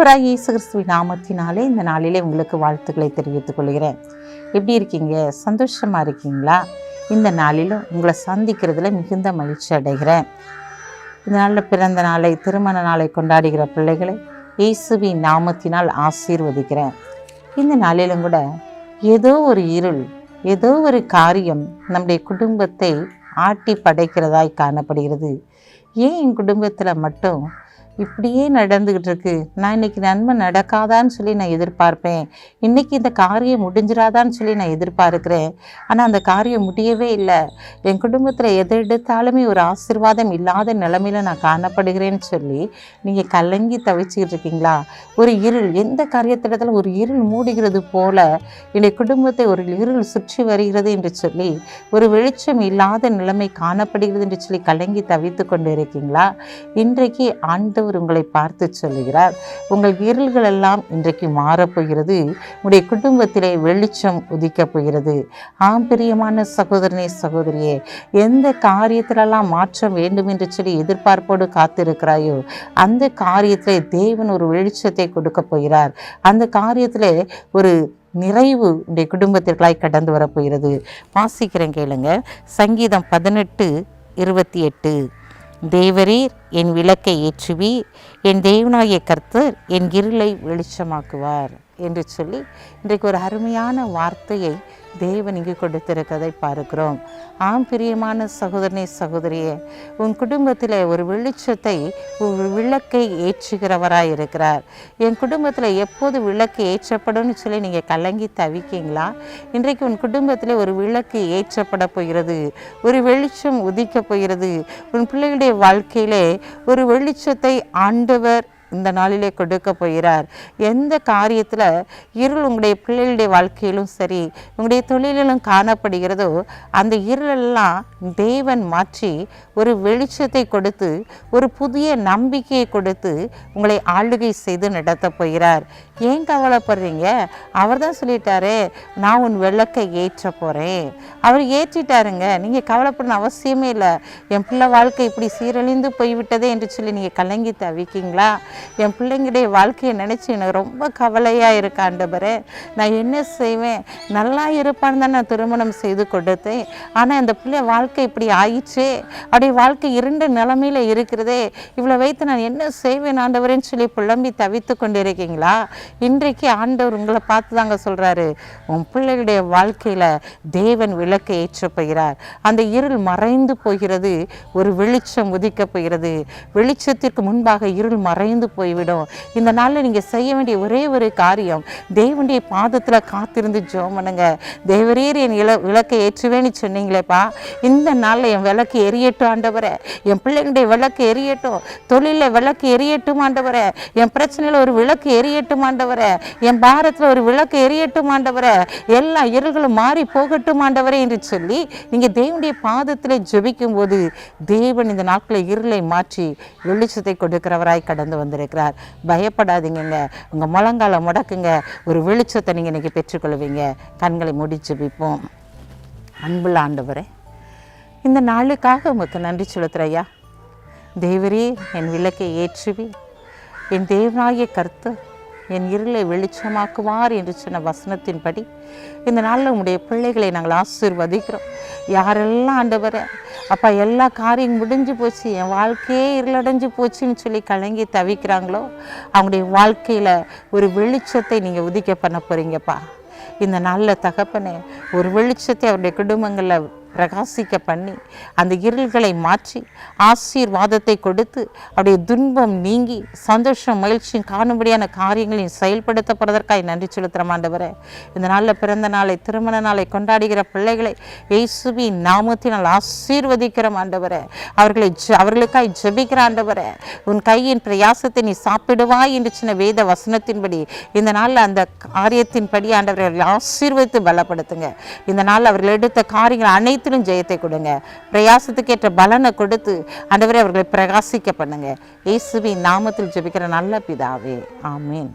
ஆண்டவராகிய இயேசு கிறிஸ்துவின் நாமத்தினாலே இந்த நாளிலே உங்களுக்கு வாழ்த்துக்களை தெரிவித்துக் கொள்கிறேன். எப்படி இருக்கீங்க? சந்தோஷமாக இருக்கீங்களா? இந்த நாளிலும் உங்களை சந்திக்கிறதுல மிகுந்த மகிழ்ச்சி அடைகிறேன். இந்த நாளில் பிறந்த நாளை, திருமண நாளை கொண்டாடுகிற பிள்ளைகளை இயேசுவின் நாமத்தினால் ஆசீர்வதிக்கிறேன். இந்த நாளிலும் கூட ஏதோ ஒரு இருள், ஏதோ ஒரு காரியம் நம்முடைய குடும்பத்தை ஆட்டி படைக்கிறதாய் காணப்படுகிறது. ஏன் என் குடும்பத்தில் மட்டும் இப்படியே நடந்துக்கிட்டு இருக்கு? நான் இன்னைக்கு நன்மை நடக்காதான்னு சொல்லி நான் எதிர்பார்ப்பேன். இன்னைக்கு இந்த காரியம் முடிஞ்சிடாதான்னு சொல்லி நான் எதிர்பார்க்கிறேன். ஆனால் அந்த காரியம் முடியவே இல்லை. என் குடும்பத்தில் எதை எடுத்தாலுமே ஒரு ஆசீர்வாதம் இல்லாத நிலைமையில நான் காணப்படுகிறேன்னு சொல்லி நீங்கள் கலங்கி தவிச்சுக்கிட்டு இருக்கீங்களா? ஒரு இருள், எந்த காரியத்திடத்துல ஒரு இருள் மூடுகிறது போல என்னுடைய குடும்பத்தை ஒரு இருள் சுற்றி வருகிறது என்று சொல்லி ஒரு வெளிச்சம் இல்லாத நிலைமை காணப்படுகிறது என்று சொல்லி கலங்கி தவித்து கொண்டு இருக்கீங்களா? இன்றைக்கு ஆண்டவர் உங்களை பார்த்து சொல்லுகிறார், உங்கள் இருள்கள் எல்லாம் இன்றைக்கு மாறப்போகிறது. உங்களுடைய குடும்பத்திலே வெளிச்சம் உதிக்கப் போகிறது. பிரியமான சகோதரனே, சகோதரியே, எந்த காரியத்திலெல்லாம் மாற்றம் வேண்டும் என்று சொல்லி எதிர்பார்ப்போடு காத்திருக்கிறாயோ அந்த காரியத்திலே தேவன் ஒரு வெளிச்சத்தை கொடுக்க போகிறார். அந்த காரியத்திலே ஒரு நிறைவு உடைய குடும்பத்திற்காய் கடந்து வரப்போகிறது. வாசிக்கிறேன், கேளுங்க. சங்கீதம் 18:28. தேவரீர் என் விளக்கை ஏற்றுவீர், என் தேவனாகிய கர்த்தர் என் இருளை வெளிச்சமாக்குவார் என்று சொல்லி இன்றைக்கு ஒரு அருமையான வார்த்தையை தேவன் இங்கு கொடுத்திருக்கிறதை பார்க்கிறோம். பிரியமான சகோதரனே, சகோதரியே, உன் குடும்பத்தில் ஒரு வெளிச்சத்தை, ஒரு விளக்கை ஏற்றுகிறவராய் இருக்கிறார். என் குடும்பத்தில் எப்போது விளக்கு ஏற்றப்படும்னு சொல்லி நீங்கள் கலங்கி தவிக்கீங்களா? இன்றைக்கு உன் குடும்பத்தில் ஒரு விளக்கு ஏற்றப்பட போகிறது. ஒரு வெளிச்சம் உதிக்க போகிறது. உன் பிள்ளைகளுடைய வாழ்க்கையிலே ஒரு வெளிச்சத்தை ஆண்டவர் இந்த நாளிலே கொடுக்க போகிறார். எந்த காரியத்தில் இருள் உங்களுடைய பிள்ளைகளுடைய வாழ்க்கையிலும் சரி, உங்களுடைய தொழிலிலும் காணப்படுகிறதோ அந்த இருளெல்லாம் தேவன் மாற்றி ஒரு வெளிச்சத்தை கொடுத்து, ஒரு புதிய நம்பிக்கையை கொடுத்து உங்களை ஆளுகை செய்து நடத்த போகிறார். ஏன் கவலைப்படுறீங்க? அவர் தான் சொல்லிட்டாரு, நான் உன் விளக்கை ஏற்ற போகிறேன். அவர் ஏற்றிட்டாருங்க. நீங்கள் கவலைப்படணும் அவசியமே இல்லை. என் பிள்ளை வாழ்க்கை இப்படி சீரழிந்து போய்விட்டதே என்று சொல்லி நீங்கள் கலங்கி தவிக்கீங்களா? என் பிள்ளைங்களுடைய வாழ்க்கையை நினச்சி எனக்கு ரொம்ப கவலையாக இருக்கு ஆண்டவரே. நான் என்ன செய்வேன்? நல்லா இருப்பான்னு தான் நான் திருமணம் செய்து கொடுத்தேன். ஆனால் அந்த பிள்ளை வாழ்க்கை இப்படி ஆயிடுச்சே, அப்படியே வாழ்க்கை இருண்ட நிலைமையில் இருக்கிறதே, இவ்வளோ வைத்து நான் என்ன செய்வேன் ஆண்டவரேன்னு சொல்லி புலம்பி தவித்து கொண்டு இருக்கீங்களா? இன்றைக்கு ஆண்டவர் உங்களை பார்த்து தாங்க சொல்கிறாரு, உன் பிள்ளைகளுடைய வாழ்க்கையில் தேவன் விளக்கை ஏற்ற போகிறார். அந்த இருள் மறைந்து போகிறது, ஒரு வெளிச்சம் உதிக்க போகிறது. வெளிச்சத்திற்கு முன்பாக இருள் மறைந்து போய்விடும். இந்த நாளில் நீங்கள் செய்ய வேண்டிய ஒரே ஒரு காரியம், தேவனுடைய பாதத்தில் காத்திருந்து ஜெபம் பண்ணுங்க. தேவரீர் என் விளக்கை ஏற்றுவேன்னு சொன்னீங்களேப்பா, இந்த நாளில் என் விளக்கு எரியட்டும் ஆண்டவரே, என் பிள்ளைங்களுடைய விளக்கு எரியட்டும், தொழிலில் விளக்கு எரியட்டும் ஆண்டவரே, என் பிரச்சனையில் ஒரு விளக்கு எரியட்டும் ஆண்டவரே, என் பாரத்தில் ஒரு விளக்கு எரியட்டும் ஆண்டவரே, எல்லா இருள்களும் மாறி போகட்டும் ஆண்டவரே என்று சொல்லி நீங்கள் தேவனுடைய பாதத்தில் ஜெபிக்கும் போது தேவன் இந்த நாட்களில் இருளை மாற்றி வெளிச்சத்தை கொடுக்கிறவராய் கடந்து வந்திருக்கிறார். பயப்படாதீங்க. உங்கள் முழங்கால முடக்குங்க. ஒரு வெளிச்சத்தை நீங்கள் இன்னைக்கு பெற்றுக்கொள்வீங்க. கண்களை மூடி ஜெபிப்போம். அன்புள்ள ஆண்டவரே, இந்த நாளுக்காக உங்களுக்கு நன்றி செலுத்துறையா. தேவரே என் விளக்கை ஏற்றுவி, என் தேவனாகிய கர்த்தர் என் இருளை வெளிச்சமாக்குவார் என்று சொன்ன வசனத்தின்படி இந்த நாளில் உங்களுடைய பிள்ளைகளை நாங்கள் ஆசீர்வதிக்கிறோம். யாரெல்லாம் ஆண்டவரே அப்பா எல்லா காரியம் முடிஞ்சு போச்சு, என் வாழ்க்கையே இருளடைஞ்சு போச்சுன்னு சொல்லி கலங்கி தவிக்கிறாங்களோ அவங்களுடைய வாழ்க்கையில் ஒரு வெளிச்சத்தை நீங்கள் உதிக்க பண்ண போகிறீங்கப்பா. இந்த நாளில் தகப்பனே ஒரு வெளிச்சத்தை அவருடைய குடும்பங்களில் பிரகாசிக்க பண்ணி அந்த இருள்களை மாற்றி ஆசீர்வாதத்தை கொடுத்து அவருடைய துன்பம் நீங்கி சந்தோஷம் மகிழ்ச்சியும் காணும்படியான காரியங்களையும் செயல்படுத்தப்படுவதற்காக நன்றி செலுத்துகிறோம் ஆண்டவரே. இந்த நாளில் பிறந்த நாளை, திருமண நாளை கொண்டாடுகிற பிள்ளைகளை இயேசுவின் நாமத்தினால் ஆசீர்வதிக்கிறோம் ஆண்டவரே. அவர்களுக்காய் ஜெபிக்கிற ஆண்டவரே, உன் கையின் பிரயாசத்தை நீ சாப்பிடுவாய் என்று சின்ன வேத வசனத்தின்படி இந்த நாளில் அந்த காரியத்தின்படி ஆண்டவரை ஆசீர்வதித்து பலப்படுத்துங்க. இந்த நாளில் அவர்கள் எடுத்த காரியங்கள் அனைத்து ஜெயத்தை கொடுங்க. பிரயாசத்துக்கு ஏற்ற பலனை கொடுத்து ஆண்டவரே அவர்களை பிரகாசிக்க பண்ணுங்க. இயேசுவின் நாமத்தில் ஜெபிக்கிற நல்ல பிதாவே, ஆமீன்.